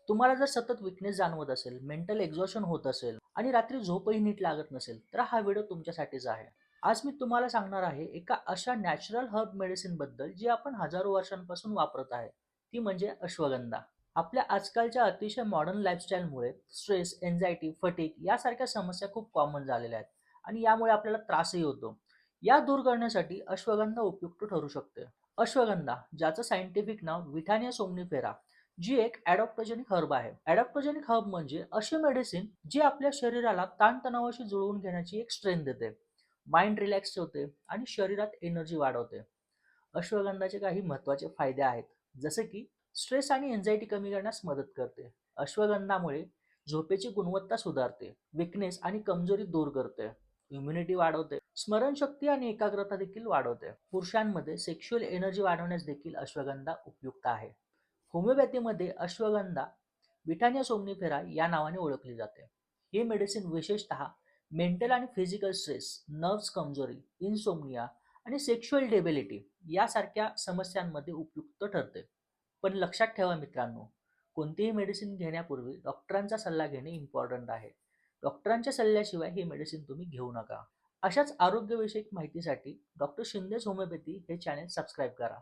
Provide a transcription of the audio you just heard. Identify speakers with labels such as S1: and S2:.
S1: तुम्हाला जर सतत वीकनेस जाणवत असेल, मेंटल एक्झॉशन होत असेल आणि रात्री झोपही नीट लागत नसेल, तर हा व्हिडिओ तुमच्यासाठीच आहे. आज मी तुम्हाला सांगणार आहे एका अशा नॅचरल हर्ब मेडिसिन बद्दल जी आपण हजारो वर्षांपासून वापरत आहे. ती म्हणजे अश्वगंधा. आपल्या आजकालच्या अतिशय मॉडर्न लाईफस्टाईलमुळे स्ट्रेस, एन्झायटी, फटीग यासारख्या समस्या खूप कॉमन झालेल्या आहेत आणि यामुळे आपल्याला त्रासही होतो. या दूर करण्यासाठी अश्वगंधा उपयुक्त ठरू शकते. अश्वगंधा, ज्याचं सायंटिफिक नाव विठानिया सोमनिफेरा, जी एक ॲडॉप्टोजेनिक हर्ब आहे. ॲडॉप्टोजेनिक हर्ब म्हणजे अशी मेडिसिन जी आपल्या शरीराला ताणतणावाशी जुळवून घेण्याची एक स्ट्रेंथ देते. माइंड रिलॅक्स ठेवते आणि शरीरात एनर्जी वाढवते. अश्वगंधाचे काही महत्त्वाचे फायदे आहेत, जसे की स्ट्रेस आणि एन्झायटी कमी करण्यास मदत करते. अश्वगंधामुळे झोपेची गुणवत्ता सुधारते, विकनेस आणि कमजोरी दूर करते, इम्युनिटी वाढवते, स्मरणशक्ती आणि एकाग्रता देखील वाढवते. पुरुषांमध्ये सेक्शुअल एनर्जी वाढवण्यास देखील अश्वगंधा उपयुक्त आहे. होमिओपॅथीमध्ये अश्वगंधा विठानिया सोमनिफेरा या नावाने ओळखली जाते. ही मेडिसिन विशेषतः मेंटल आणि फिजिकल स्ट्रेस, नर्व्स कमजोरी, इन्सोमनिया आणि सेक्शुअल डेबिलिटी यासारख्या समस्यांमध्ये उपयुक्त ठरते. पण लक्षात ठेवा मित्रांनो, कोणतीही मेडिसिन घेण्यापूर्वी डॉक्टरांचा सल्ला घेणे इम्पॉर्टंट आहे. डॉक्टरांच्या सल्ल्याशिवाय ही मेडिसिन तुम्ही घेऊ नका. अशाच आरोग्यविषयक माहितीसाठी डॉक्टर शिंदेच होमिओपॅथी हे चॅनेल सबस्क्राईब करा.